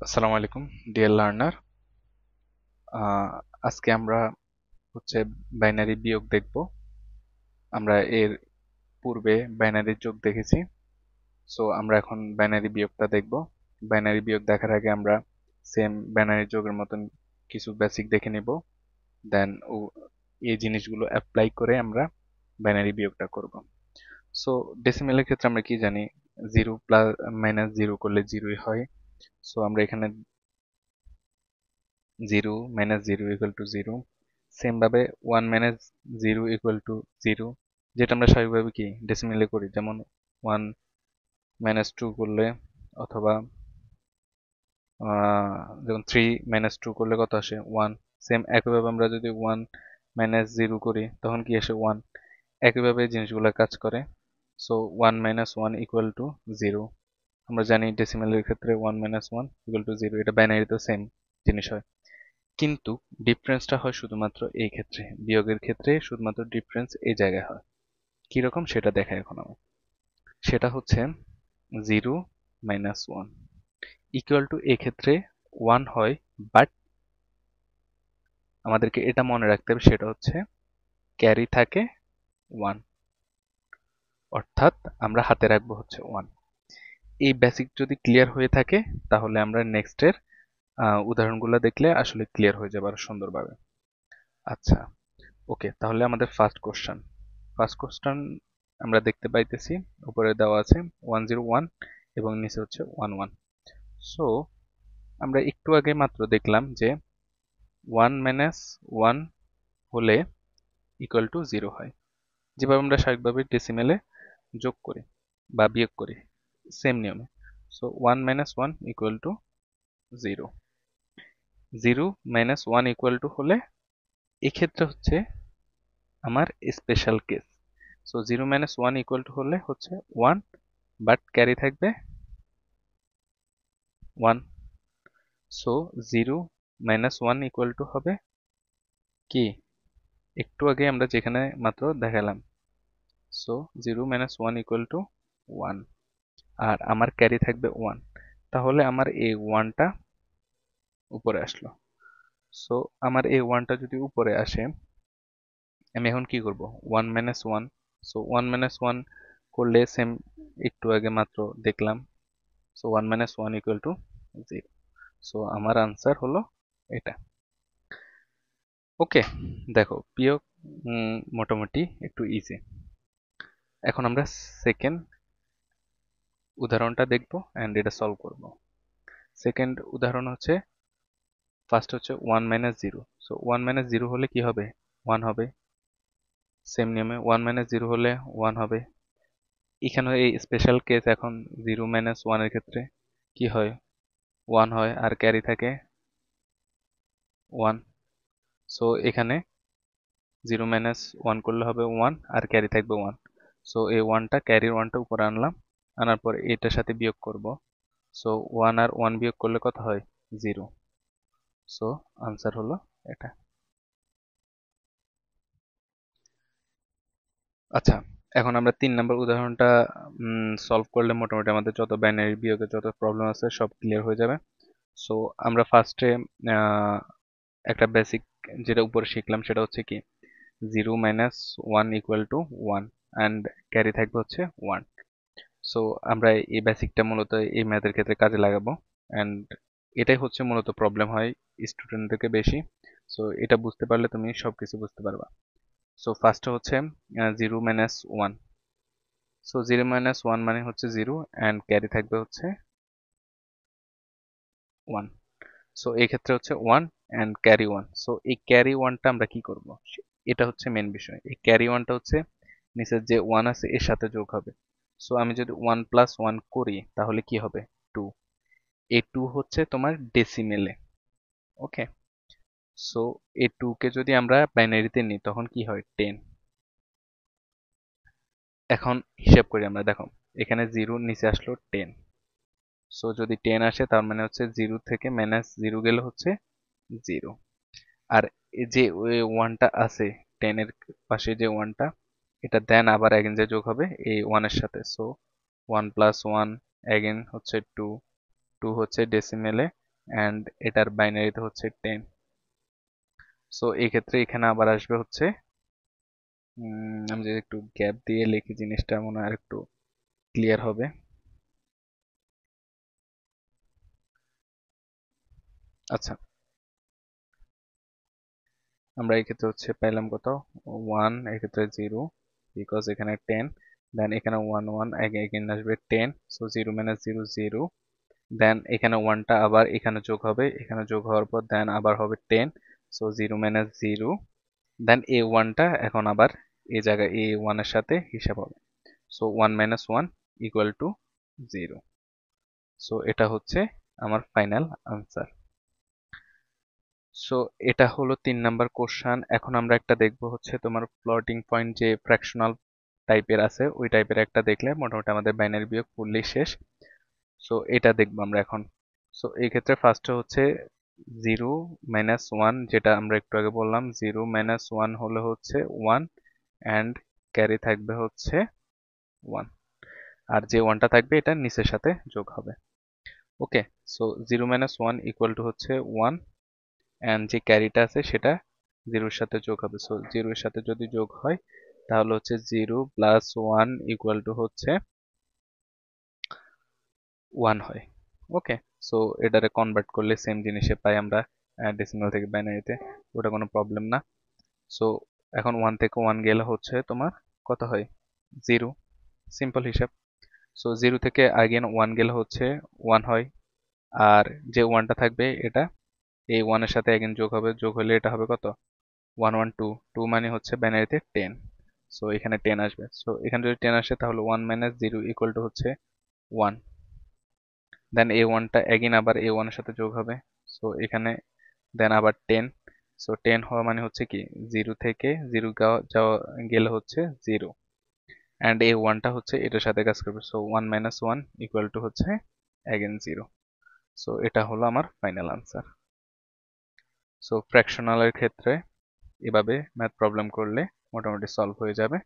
আসসালামু আলাইকুম deer learner. আজকে আমরা হচ্ছে বাইনারি বিয়োগ দেখব। আমরা এর পূর্বে বাইনারি যোগ দেখেছি, সো আমরা এখন বাইনারি বিয়োগটা দেখব। বাইনারি বিয়োগ দেখার আগে আমরা সেম বাইনারি যোগের মতন কিছু বেসিক দেখে নেব, দেন এই জিনিসগুলো অ্যাপ্লাই করে আমরা বাইনারি বিয়োগটা করব। সো ডেসিমেলের ক্ষেত্রে আমরা কি জানি, 0 প্লাস মাইনাস 0 করলে 0ই হয়। সো আমরা এখানে 0 - 0 = 0, সেম ভাবে 1 - 0 = 0, যেটা আমরা স্বাভাবিকভাবে কি ডেসিমেলে করি, যেমন 1 - 2 করলে, অথবা যেমন 3 - 2 করলে কত আসে 1। সেম একইভাবে আমরা যদি 1 - 0 করি তখন কি আসে 1। একইভাবে এই জিনিসগুলো কাজ করে। সো 1 - 1 = 0। আমরা জানি ডেসিমেলের ক্ষেত্রে 1 - 1 = 0, এটা বাইনারিতেও সেম জিনিস হয়, কিন্তু ডিফারেন্সটা হয় শুধুমাত্র এই ক্ষেত্রে। বিয়োগের ক্ষেত্রে শুধুমাত্র ডিফারেন্স এই জায়গায় হয়। কিরকম সেটা দেখাই এখন আমি। সেটা হচ্ছে 0 - 1 এক্ষেত্রে 1 হয়, বাট আমাদেরকে এটা মনে রাখতে হবে, সেটা হচ্ছে ক্যারি থাকে 1, অর্থাৎ আমরা হাতে রাখবো হচ্ছে 1। এই বেসিক যদি ক্লিয়ার হয়ে থাকে তাহলে আমরা নেক্সটের উদাহরণগুলো দেখলে আসলে ক্লিয়ার হয়ে যাবে আরো সুন্দরভাবে। আচ্ছা, ওকে, তাহলে আমাদের ফার্স্ট কোশ্চেন আমরা দেখতে পাইতেছি, উপরে দেওয়া আছে 101 এবং নিচে হচ্ছে 11। সো আমরা একটু আগে মাত্র দেখলাম যে 1 - 1 হলে ইকুয়াল টু 0 হয়, যেভাবে আমরা স্বাভাবিকভাবে ডেসিমেলে যোগ করি বা বিয়োগ করি, সেম নিয়মে। So 1 - 1 equal to 0। 0 - 1 হলে এক্ষেত্রে হচ্ছে আমার স্পেশাল কেস। সো 0 - 1 হলে হচ্ছে 1, বাট ক্যারি থাকবে 1। সো 0 - 1 হবে কি, একটু আগে আমরা যেখানে মাত্র দেখালাম। সো 0 - 1 = 1, আর আমার ক্যারি থাকবে 1, তাহলে আমার এই 1টা উপরে আসলো। সো আমার এই 1টা যদি উপরে আসে, আমি এখন কি করব, 1 - 1। সো 1 - 1 করলে সেম একটু আগে মাত্র দেখলাম। সো 1 - 1 = 0। সো আমার আনসার হলো এটা। ওকে, দেখো বিয়োগ মোটামুটি একটু ইজি। এখন আমরা সেকেন্ড উদাহরণটা দেখব এন্ড এটা সলভ করব। সেকেন্ড উদাহরণ হচ্ছে, ফার্স্ট হচ্ছে 1 - 0। সো 1 - 0 হলে কি হবে, 1 হবে। সেম নিয়মে 1 - 0 হলে 1 হবে। এখানে এই স্পেশাল কেস, এখন 0 - 1 এর ক্ষেত্রে কি হয়, 1 হয়, আর ক্যারি থাকে 1। সো এখানে 0 - 1 করলে হবে 1, আর ক্যারি থাকবে 1। সো এই 1টা, ক্যারির 1টা উপরে আনলাম, আনার পর এটার সাথে বিয়োগ করব। সো 1 আর 1 বিয়োগ করলে কত হয়, 0। সো আনসার হলো এটা। আচ্ছা, এখন আমরা 3 নম্বর উদাহরণটা সলভ করলে মোটামুটি আমাদের যত বাইনারি বিয়োগের যত প্রবলেম আছে সব ক্লিয়ার হয়ে যাবে। সো আমরা ফার্স্টে একটা বেসিক যেটা উপরে শিখলাম সেটা হচ্ছে কি, 0 - 1 = 1 অ্যান্ড ক্যারি থাকবে হচ্ছে 1। সো আমরা এই বেসিকটা মূলত এই ম্যাথের ক্ষেত্রে কাজে লাগাবো, অ্যান্ড এটাই হচ্ছে মূলত প্রবলেম হয় স্টুডেন্টদেরকে বেশি। সো এটা বুঝতে পারলে তুমি সবকিছু বুঝতে পারবা। সো ফার্স্টে হচ্ছে 0 - 1। সো 0 - 1 মানে হচ্ছে 0, অ্যান্ড ক্যারি থাকবে হচ্ছে 1। সো এই ক্ষেত্রে হচ্ছে 1 অ্যান্ড ক্যারি 1। সো এই ক্যারি 1টা আমরা কি করব, এটা হচ্ছে মেন বিষয়। এই ক্যারি 1টা হচ্ছে নিচের যে 1 আছে এর সাথে যোগ হবে। সো আমি যদি 1 + 1 করি তাহলে কি হবে, 2। এই 2 হচ্ছে তোমার ডেসিমেলে। ওকে, সো এই 2 কে যদি আমরা বাইনারিতে নিই তখন কি হয়, 10। এখন হিসাব করি আমরা, দেখো এখানে 0 নিচে আসলো 10। সো যদি 10 আসে তার মানে হচ্ছে 0 থেকে -0 গেলে হচ্ছে 0। আর এই যে ওই 1টা আছে 10 এর পাশে, যে 1টা, এটা দেন আবার এগেন যে যোগ হবে এই 1 এর সাথে। সো 1 + 1 এগেন হচ্ছে 2। 2 হচ্ছে ডেসিমেলে, অ্যান্ড এটার বাইনারিতে হচ্ছে 10। সো এই ক্ষেত্রে এখানে আবার আসবে হচ্ছে আমি যদি একটু গ্যাপ দিয়ে লিখি জিনিসটা মনে হয় আর একটু ক্লিয়ার হবে। আচ্ছা, আমরা এই ক্ষেত্রে হচ্ছে পাইলাম কত 1, এই ক্ষেত্রে 0 বিকজ এখানে 10, দেন এখানে 1 1 এগেইন আসবে 10, সো 0 মাইনাস 0 0, দেন এখানে 1টা আবার এখানে যোগ হবে, এখানে যোগ হওয়ার পর দেন আবার হবে 10, সো 0 মাইনাস 0, দেন এ 1টা এখন আবার এই জায়গায় এ 1 এর সাথে হিসাব হবে, so 1 minus 1 equal to 0। So এটা হচ্ছে আমার ফাইনাল আনসার। সো এটা হলো 3 নাম্বার কোশ্চান। এখন আমরা একটা দেখবো হচ্ছে তোমার ফ্লোটিং পয়েন্ট যে ফ্র্যাকশনাল টাইপের আছে ওই টাইপের একটা দেখলে মোটামুটি আমাদের বাইনারি বিয়োগ ফুললি শেষ। সো এটা দেখবো আমরা এখন। সো এই ক্ষেত্রে ফার্স্টে হচ্ছে 0 মাইনাস 1, যেটা আমরা একটু আগে বললাম 0 মাইনাস 1 হলে হচ্ছে 1 অ্যান্ড ক্যারি থাকবে হচ্ছে 1, আর যে 1টা থাকবে এটা নিচের সাথে যোগ হবে। ওকে, সো 0 মাইনাস 1 ইকুয়াল টু হচ্ছে 1 অ্যান্ড যে ক্যারিটা আছে সেটা 0-র সাথে যোগ হবে। সো 0-এর সাথে যদি যোগ হয় তাহলে হচ্ছে 0 প্লাস 1 ইকুয়াল টু হচ্ছে 1 হয়। ওকে, সো এটারে কনভার্ট করলে সেম জিনিসে পাই আমরা ডেসিমাল থেকে বাইনারিতে, ওটা কোনো প্রবলেম না। সো এখন 1 থেকে 1 গেলে হচ্ছে তোমার কত হয় 0, সিম্পল হিসাব। সো 0 থেকে আগেন 1 গেলে হচ্ছে 1 হয়, আর যে 1টা থাকবে এটা এই 1 এর সাথে আগেন যোগ হবে, যোগ হলে এটা হবে কত 1 1 2, 2 মানে হচ্ছে বাইনারিতে 10, সো এখানে 10 আসবে। সো এখানে যদি 10 আসে তাহলে 1 মাইনাস 0 ইকুয়াল টু হচ্ছে 1, দেন এই 1টা এগেন আবার এই 1 এর সাথে যোগ হবে, সো এখানে দেন আবার 10, সো 10 হওয়া মানে হচ্ছে কি 0 থেকে 0 যাওয়া গেলে হচ্ছে 0, অ্যান্ড এই 1টা হচ্ছে এটার সাথে কাজ করবে, সো 1 মাইনাস 1 ইকুয়াল টু হচ্ছে এগেন 0। সো এটা হলো আমার ফাইনাল আনসার। সো ফ্র্যাকশনালের ক্ষেত্রে এভাবে ম্যাথ প্রবলেম করলে মোটামুটি সলভ হয়ে যাবে।